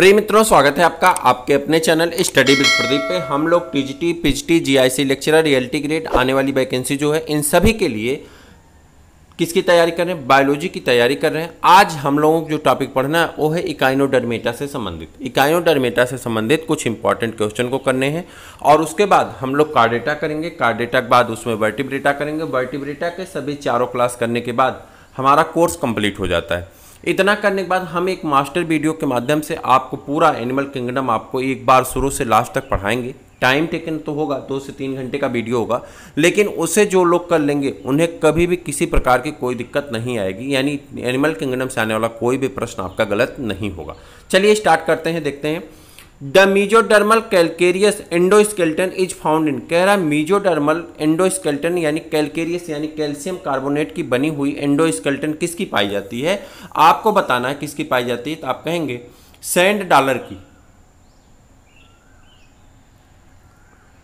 प्रिय मित्रों, स्वागत है आपका आपके अपने चैनल स्टडी विद प्रदीप पे। हम लोग TGT, PGT, GIC lecturer, reality grade आने वाली वैकेंसी जो है इन सभी के लिए किसकी तैयारी कर रहे हैं? बायोलॉजी की तैयारी कर रहे हैं। आज हम लोगों को जो टॉपिक पढ़ना है वो है इकाइनोडर्मेटा से संबंधित। इकाइनोडर्मेटा से संबंधित कुछ इंपॉर्टेंट क्वेश्चन को करने हैं और उसके बाद हम लोग कार्डेटा करेंगे। कार्डेटा के बाद उसमें वर्टिब्रेटा करेंगे। वर्टिब्रेटा के सभी चारों क्लास करने के बाद हमारा कोर्स कंप्लीट हो जाता है। इतना करने के बाद हम एक मास्टर वीडियो के माध्यम से आपको पूरा एनिमल किंगडम आपको एक बार शुरू से लास्ट तक पढ़ाएंगे। टाइम टेकन तो होगा, 2 से 3 घंटे का वीडियो होगा, लेकिन उसे जो लोग कर लेंगे उन्हें कभी भी किसी प्रकार की कोई दिक्कत नहीं आएगी। यानी एनिमल किंगडम से आने वाला कोई भी प्रश्न आपका गलत नहीं होगा। चलिए स्टार्ट करते हैं, देखते हैं। The mesodermal calcareous endoskeleton is found in, कह रहा है मीजोडर्मल एंडोस्केलेटन यानी कैलकेरियस यानी कैल्शियम कार्बोनेट की बनी हुई एंडोस्केलेटन किसकी पाई जाती है? आपको बताना है किसकी पाई जाती है। तो आप कहेंगे सैंड डॉलर की।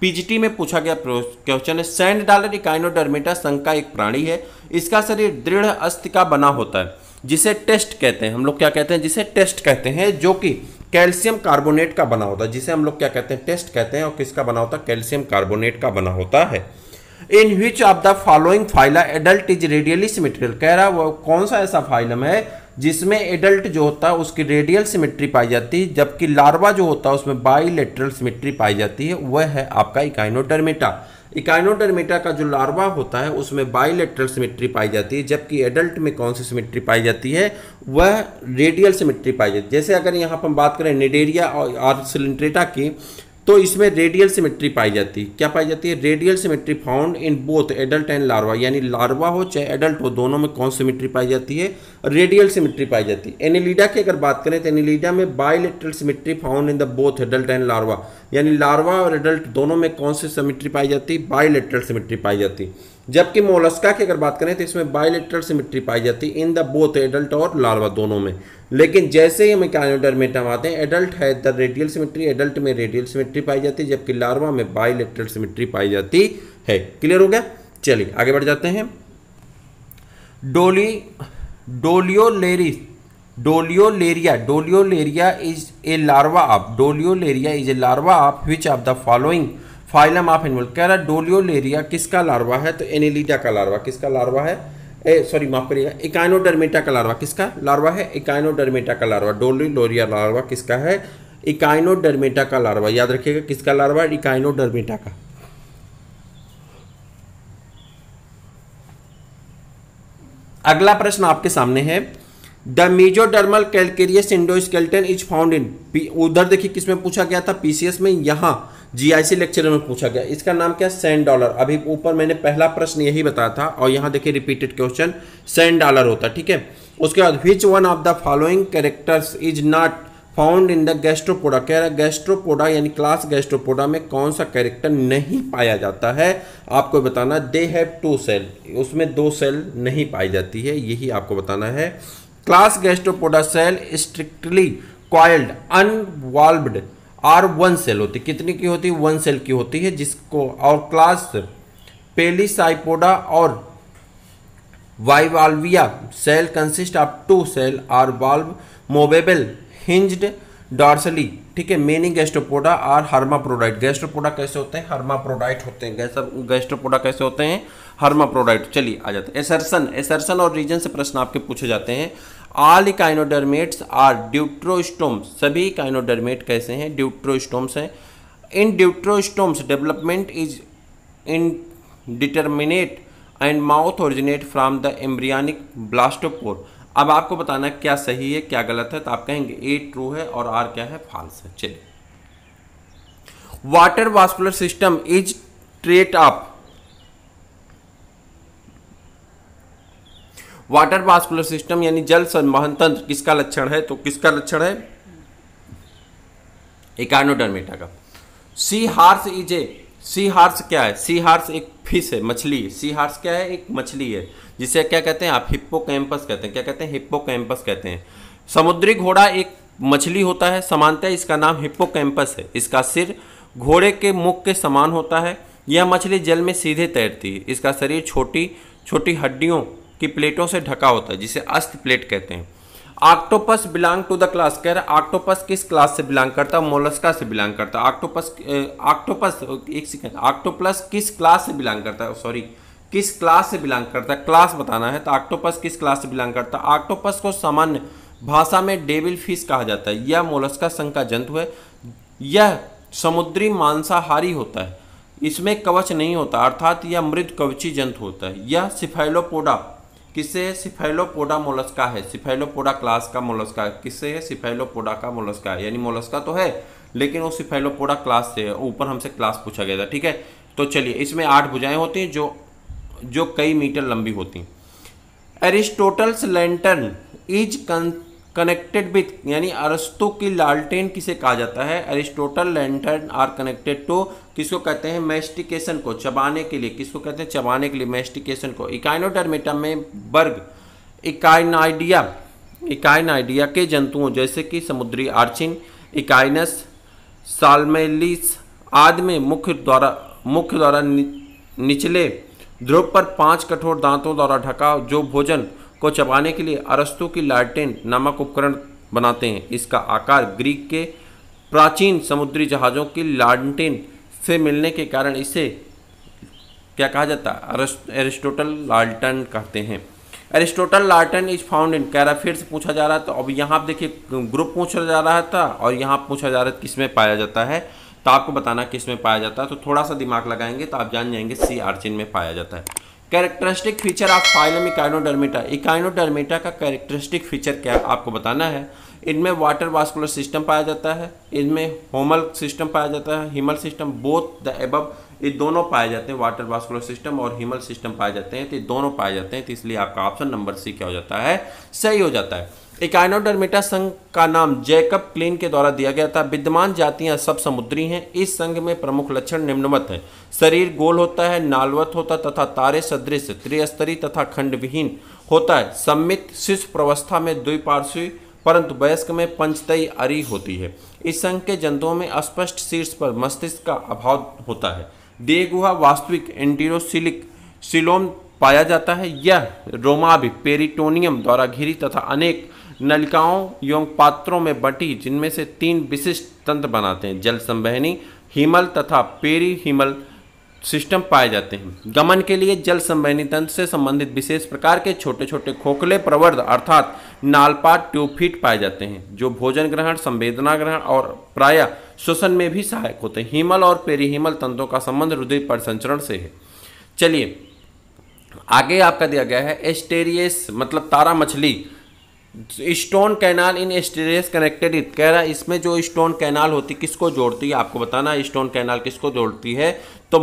पीजीटी में पूछा गया क्वेश्चन है। सैंड डॉलर इकाइनोडर्मेटा संघ का एक प्राणी है। इसका शरीर दृढ़ अस्थि का बना होता है जिसे टेस्ट कहते हैं। हम लोग क्या कहते हैं? जिसे टेस्ट कहते हैं, जो कि कैल्शियम कार्बोनेट का बना होता है। जिसे हम लोग क्या कहते हैं? टेस्ट कहते हैं। और किसका बना होता है? कैल्शियम कार्बोनेट का बना होता है। In which of the following phyla adult is radially symmetrical, कह रहा है वो कौन सा ऐसा फाइलम है जिसमें एडल्ट जो होता है उसकी रेडियल सिमेट्री पाई जाती है, जबकि लार्वा जो होता है उसमें बाइलेटरल सिमेट्री पाई जाती है। वह है आपका इकाइनोडर्मेटा। इकाइनोडर्मेटा का जो लार्वा होता है उसमें बाइलेटरल सिमेट्री पाई जाती है, जबकि एडल्ट में कौन सी सिमेट्री पाई जाती है? वह रेडियल सिमेट्री पाई जाती है। जैसे अगर यहाँ पर हम बात करें निडेरिया और सिलिंट्रेटा की, तो इसमें रेडियल सिमेट्री पाई जाती है। क्या पाई जाती है? Radial symmetry found in both adult and larva, यानी लार्वा हो चाहे एडल्ट हो, दोनों में कौन सिमेट्री पाई जाती है? रेडियल सिमेट्री पाई जाती है। एनिलिडा की अगर बात करें तो एनिलिडा में bilateral symmetry found in the both adult and larva, यानी लार्वा और एडल्ट दोनों में कौन सी सिमेट्री पाई जाती है? बाइलेटरल सिमेट्री पाई जाती है। जबकि मोलस्का की अगर बात करें तो इसमें बाइलेटरल सिमेट्री पाई जाती है इन द बोथ एडल्ट और लार्वा दोनों में। लेकिन जैसे ही हम इकाइनोडर्मेटा में आते हैं, एडल्ट है द रेडियल सिमेट्री, एडल्ट में रेडियल सिमेट्री पाई जाती है, जबकि लार्वा में बाइलेटरल सिमेट्री पाई जाती है। क्लियर हो गया? चलिए आगे बढ़ जाते हैं। Doliolaria is a larva of which of the following phylum of animal, कह रहा है डोलियोलेरिया किसका लार्वा है? तो एनिलिडा का लार्वा। किसका लार्वा है? माफ करिएगा, इकाइनोडर्मेटा का लार्वा। किसका लार्वा है? इकाइनोडर्मेटा का लार्वा। डोलियोलेरिया लार्वा किसका है? इकाइनोडर्मेटा का लार्वा। याद रखिएगा किसका लार्वा? इकाइनोडर्मेटा का। अगला प्रश्न आपके सामने है। The mesodermal calcareous endoskeleton is found इन, उधर देखिए किसमें पूछा गया था? पीसीएस में। यहाँ जीआईसी लेक्चर में पूछा गया। इसका नाम क्या? Sand dollar. अभी ऊपर मैंने पहला प्रश्न यही बताया था और यहाँ देखिए रिपीटेड क्वेश्चन सैंड डॉलर होता है। ठीक है, उसके बाद which one of the following characters is not found in the Gastropoda, कह रहा है गैस्ट्रोपोडा यानी क्लास गैस्ट्रोपोडा में कौन सा कैरेक्टर नहीं पाया जाता है? आपको बताना। दे हैव 2 सेल, उसमें 2 सेल नहीं पाई जाती है, यही आपको बताना है। Class gastropoda shell strictly coiled involved और 1 सेल होती। कितनी की होती है? 1 सेल की होती है, जिसको और क्लास पेलिसाइपोडा और वाइवाल्विया सेल कंसिस्ट ऑफ 2 सेल और वाल्व मोवेबल हिंज्ड डॉर्सली। ठीक है, मेनी गैस्ट्रोपोडा और हर्माप्रोडाइट। गैस्ट्रोपोडा कैसे होते हैं? हर्माप्रोडाइट होते हैं। गैस्ट्रोपोडा कैसे होते हैं? हर्माप्रोडाइट। चलिए आ जाते हैं। एसर्सन और रीजन से प्रश्न आपके पूछे जाते हैं। ऑल इकाइनोडर्मेट्स आर ड्यूट्रोस्टोम्स, सभी इकाइनोडर्मेट कैसे हैं? ड्यूट्रोस्टोम्स हैं। In deuterostomes development is indeterminate and mouth originate from the embryonic blastopore. अब आपको बताना क्या सही है क्या गलत है। तो आप कहेंगे ए ट्रू है और आर क्या है? फॉल्स है। चलिए, water vascular system is trait of, water vascular system यानी जल संवहन तंत्र किसका लक्षण है? तो किसका लक्षण है? इकाइनोडर्मेटा का। Sea horse is a, sea horse क्या है? सी हार्स एक फिश है, मछली है। सी हार्स क्या है? एक मछली है, जिसे क्या कहते हैं आप? हिप्पोकैम्पस कहते हैं। क्या कहते हैं? हिप्पोकैम्पस कहते हैं। समुद्री घोड़ा एक मछली होता है, समानतः इसका नाम हिप्पोकैम्पस है। इसका सिर घोड़े के मुख के समान होता है। यह मछली जल में सीधे तैरती है। इसका शरीर छोटी छोटी हड्डियों की प्लेटों से ढका होता है, जिसे अस्थि प्लेट कहते हैं। Octopus belong to the class, कह रहा है ऑक्टोपस किस क्लास से बिलोंग करता है, मोलस्का से बिलोंग करता है। ऑक्टोपस एक सेकंड, ऑक्टोपस किस क्लास से बिलोंग करता है, सॉरी किस क्लास से बिलोंग करता है, क्लास बताना है। तो ऑक्टोपस किस क्लास से बिलोंग करता है। ऑक्टोपस को सामान्य भाषा में डेविल फिश कहा जाता है। यह मोलस्का संघ का जंतु है। यह समुद्री मांसाहारी होता है, इसमें कवच नहीं होता, अर्थात यह मृद कवची जंतु होता है। यह सिफेलोपोडा, किससे, सिफेलोपोडा मोलस्का है, सिफेलोपोडा क्लास का मोलस्का है। किससे है, सिफेलोपोडा का मोलस्का है, यानी मोलस्का तो है लेकिन वो सिफेलोपोडा क्लास से है। ऊपर हमसे क्लास पूछा गया था, ठीक है। तो चलिए, इसमें 8 भुजाएं होती हैं जो कई मीटर लंबी होती हैं। Aristotle's lantern is connected with, यानी अरस्तु की लालटेन किसे कहा जाता है। Aristotle lantern are connected to, किसको कहते हैं, मैस्टिकेशन को, चबाने के लिए, किसको कहते हैं, चबाने के लिए, मैस्टिकेशन को। इकाइनोडर्मेटा में वर्ग इकाइनाइडिया के जंतुओं जैसे कि समुद्री आर्चिन, इकाइनस, साल्मेलिस आदि में मुख्य द्वारा निचले ध्रुव पर 5 कठोर दांतों द्वारा ढका, जो भोजन को चबाने के लिए अरस्तु की लालटेन नामक उपकरण बनाते हैं। इसका आकार ग्रीक के प्राचीन समुद्री जहाज़ों की लालटेन से मिलने के कारण इसे क्या कहा जाता है, एरिस्टोटल लालटेन कहते हैं। एरिस्टोटल लालटेन इज फाउंड इन, कह रहा फिर से पूछा जा रहा है। तो अब यहाँ आप देखिए ग्रुप पूछा जा रहा था और यहाँ पूछा जा रहा है किस में पाया जाता है, तो आपको बताना किस में पाया जाता है। तो थोड़ा सा दिमाग लगाएंगे तो आप जान जाएंगे सी आर्चिन में पाया जाता है। Characteristic feature of phylum Echinodermata, Echinodermata का कैरेक्टरिस्टिक फीचर क्या आपको बताना है। इनमें वाटर वास्कुलर सिस्टम पाया जाता है, इनमें होमल सिस्टम पाया जाता है, Himal system, both the above, ये दोनों पाए जाते हैं। वाटर वास्कुलर सिस्टम और हिमल सिस्टम पाए जाते हैं, तो ये दोनों पाए जाते हैं। तो इसलिए आपका ऑप्शन नंबर सी क्या हो जाता है, सही हो जाता है। इकाइनोडर्मेटा संघ का नाम जैकब क्लीन के द्वारा दिया गया था। विद्यमान जातियां सब समुद्री हैं। इस संघ में प्रमुख लक्षण निम्नवत हैं। शरीर गोल होता है, नालवत होता तथा तारे सदृश, त्रिस्तरीय तथा खंडविहीन होता है। सम्मित शिशु प्रवस्था में द्विपार्श्वी परंतु वयस्क में पंचतई अरी होती है। इस संघ के जंतुओं में स्पष्ट शीर्ष पर मस्तिष्क का अभाव होता है। देहगुहा वास्तविक एंटीरोसिलिक सिलोम पाया जाता है। यह रोमाभि पेरिटोनियम द्वारा घिरी तथा अनेक नलिकाओं एवं पात्रों में बटी, जिनमें से 3 विशिष्ट तंत्र बनाते हैं। जल संवहनी, हिमल तथा पेरी हिमल सिस्टम पाए जाते हैं। गमन के लिए जल संवहनी तंत्र से संबंधित विशेष प्रकार के छोटे छोटे खोखले प्रवर्ध अर्थात नालपात ट्यूबफिट पाए जाते हैं, जो भोजन ग्रहण, संवेदना ग्रहण और प्रायः श्वसन में भी सहायक होते हैं। हिमल और पेरीहिमल तंत्रों का संबंध रुधिर परिसंचरण से है। चलिए आगे आपका दिया गया है एस्टेरियस मतलब तारा मछली। Stone canal in Asterias connected it, कह रहा है इसमें जो स्टोन कैनाल होती किसको जोड़ती है, आपको बताना है स्टोन कैनाल किसको जोड़ती है। तो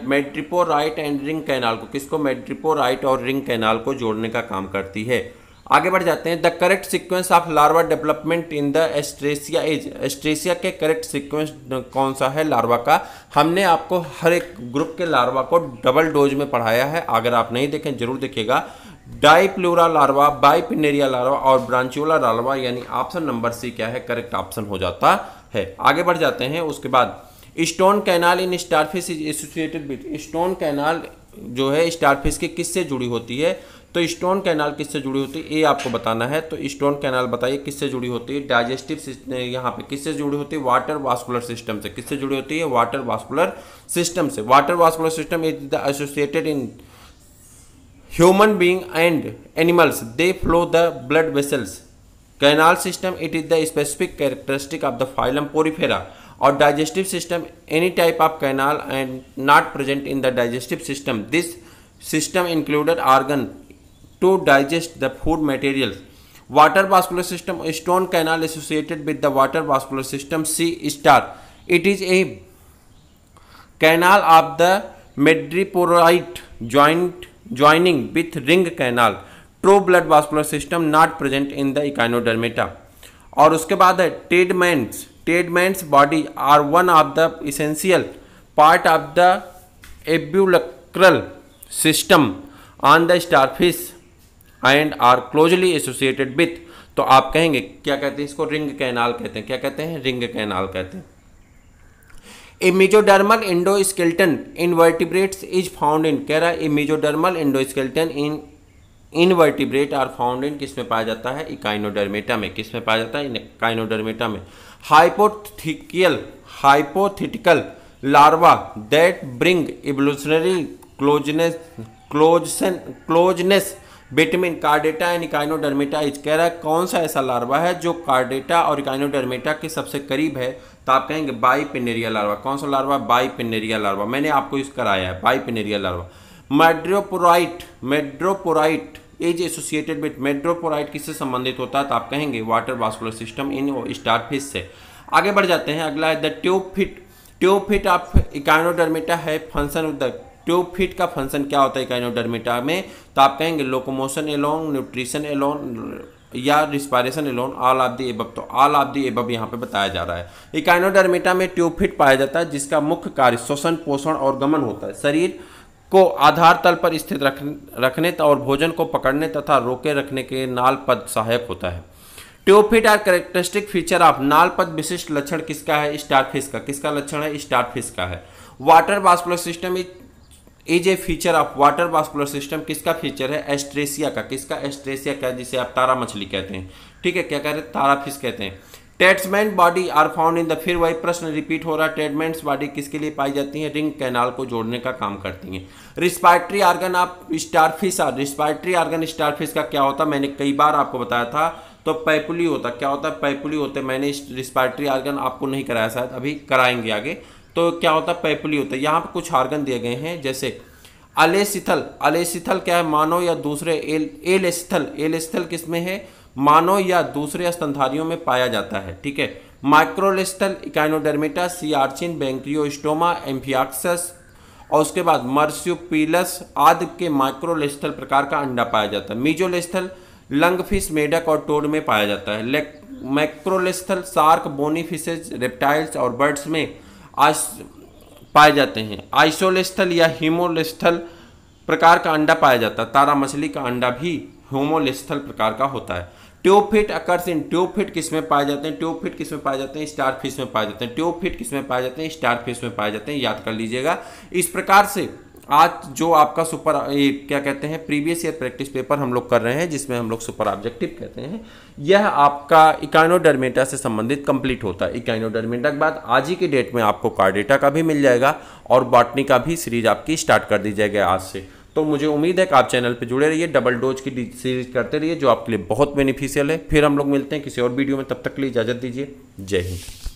मेड्रिपोराइट एंड रिंग कैनाल को, किसको, मेड्रिपोराइट और रिंग कैनाल को जोड़ने का काम करती है। आगे बढ़ जाते हैं। The correct sequence of larva development in the asterias as, asterias के करेक्ट सीक्वेंस कौन सा है लार्वा का। हमने आपको हर एक ग्रुप के लार्वा को डबल डोज में पढ़ाया है, अगर आप नहीं देखें जरूर देखिएगा। डाइप्लूरा लार्वा, बाइपिनेरिया लार्वा और ब्रांचियोला लार्वा, यानी ऑप्शन नंबर सी क्या है, करेक्ट ऑप्शन हो जाता है। आगे बढ़ जाते हैं। उसके बाद stone canal in starfish is associated with, stone canal जो है स्टारफिश की किससे जुड़ी होती है। तो स्टोन कैनाल किससे जुड़ी होती है ये आपको बताना है। तो स्टोन कैनाल बताइए किससे जुड़ी होती है। डाइजेस्टिव सिस्टम यहाँ पे किससे जुड़ी होती है, वाटर वास्कुलर सिस्टम से। किससे जुड़ी होती है, वाटर वास्कुलर सिस्टम से। Water vascular system is the associated in human being and animals, they flow the blood vessels. Canal system it is the specific characteristic of the phylum porifera. और digestive system any type of canal and not present in the digestive system. This system included organ to digest the food materials. Water vascular system, stone canal associated with the water vascular system C star. It is a canal of the madreporite joining with ring canal. True blood vascular system not present in the echinodermata. और उसके बाद है Tiedeman's body are one of the essential part of the abulacral system on the starfish and are closely associated with. तो आप कहेंगे क्या कहते हैं इसको, रिंग कैनाल कहते हैं। क्या कहते हैं, रिंग कैनाल कहते हैं। A mesodermal endoskeleton in vertebrates is found in, कह रहा है a mesodermal endoskeleton in invertebrate are found in किस में पाया जाता है, इकाइनोडर्मेटा में। किस में पाया जाता है, इकाइनोडर्मेटा में। Hypothetical larva that bring evolutionary closeness between chordata and Echinodermata is, कह रहा है कौन सा ऐसा लार्वा है जो कार्डेटा और इकाइनोडर्मेटा के सबसे करीब है, तो आप कहेंगे बाइपिनेरिया लार्वा। कौन सा लार्वा, बाइपिनेरिया लार्वा। मैंने आपको यूज कराया है bipinnaria larva. Madreporite is associated with, madreporite किससे संबंधित होता है, तो आप कहेंगे water vascular system in starfish से। आगे बढ़ जाते हैं, अगला है द ट्यूबफिट ऑफ इकाइनोडर्मेटा है फंक्शन ऑफ द, ट्यूबफिट का फंक्शन क्या होता है इकाइनोडर्मेटा में, तो आप कहेंगे लोकोमोशन एलोन, न्यूट्रिशन एलोन या respiration alone, all of the above. तो ऑल ऑफ द एबव यहाँ पे बताया जा रहा है। इकाइनोडर्मेटा में ट्यूबफिट पाया जाता है जिसका मुख्य कार्य श्वसन, पोषण और गमन होता है। शरीर को आधार तल पर स्थित रखने और भोजन को पकड़ने तथा रोके रखने के नाल पद सहायक होता है। ट्यूबफिट आर कैरेक्टरिस्टिक फीचर ऑफ, नाल पद विशिष्ट लक्षण किसका है, स्टारफिश का। किसका लक्षण है, स्टारफिश का है। Water vascular system is a feature of, water vascular system किसका फीचर है, एस्ट्रेसिया का। किसका, एस्ट्रेसिया का, जिसे आप तारा मछली कहते हैं। ठीक है, क्या कह रहे हैं, तारा फिश कहते हैं। Tiedemann body are found in the, फिर वही प्रश्न रिपीट हो रहा है। टेटमेंट्स बॉडी किसके लिए पाई जाती है, रिंग कैनाल को जोड़ने का काम करती हैं। Respiratory organ of starfish are, respiratory organ starfish का क्या होता है, मैंने कई बार आपको बताया था। तो पैपुली होता, क्या होता है, पैपुली होते। मैंने रिस्पायरेटरी आर्गन आपको नहीं कराया, शायद अभी कराएंगे आगे। तो क्या होता है, पैपुली होता है। यहाँ पर कुछ आर्गन दिए गए हैं, जैसे अलेसिथल। अलेसिथल क्या है, मानव या दूसरे, एलेस्थल किसमें है, मानव या दूसरे स्तनधारियों में पाया जाता है। ठीक है, माइक्रोलेस्थल इकाइनोडर्मेटा, सी आर्चिन, बैंक्रियोस्टोमा, एम्फियाक्सस और उसके बाद मर्स्यूपिलस आदि के माइक्रोलेस्थल प्रकार का अंडा पाया जाता है। मीजोलेस्थल लंगफिश, मेढक और टोड में पाया जाता है। मैक्रोलेस्थल शार्क, बोनी फिशेज, रेप्टाइल्स और बर्ड्स में पाए जाते हैं। आइसोलेस्थल या हीमोलेस्थल प्रकार का अंडा पाया जाता है। तारा मछली का अंडा भी होमोलेस्थल प्रकार का होता है। ट्यूबफिट अकर्स इन, ट्यूबफिट किस में पाए जाते हैं, ट्यूबफिट किस में पाए जाते हैं, स्टारफिश में पाए जाते हैं। ट्यूबफिट किस में पाए जाते हैं, स्टारफिश में पाए जाते हैं, याद कर लीजिएगा। इस प्रकार से आज जो आपका क्या कहते हैं, प्रीवियस ईयर प्रैक्टिस पेपर हम लोग कर रहे हैं, जिसमें हम लोग सुपर ऑब्जेक्टिव कहते हैं, यह आपका इकाइनोडर्मेटा से संबंधित कंप्लीट होता है। इकाइनोडर्मेटा के बाद आज ही की डेट में आपको कार्डेटा का भी मिल जाएगा और बॉटनी का भी सीरीज आपकी स्टार्ट कर दी जाएगी आज से। तो मुझे उम्मीद है कि आप चैनल पे जुड़े रहिए, डबल डोज की सीरीज करते रहिए, जो आपके लिए बहुत बेनिफिशियल है। फिर हम लोग मिलते हैं किसी और वीडियो में, तब तक के लिए इजाजत दीजिए। जय हिंद।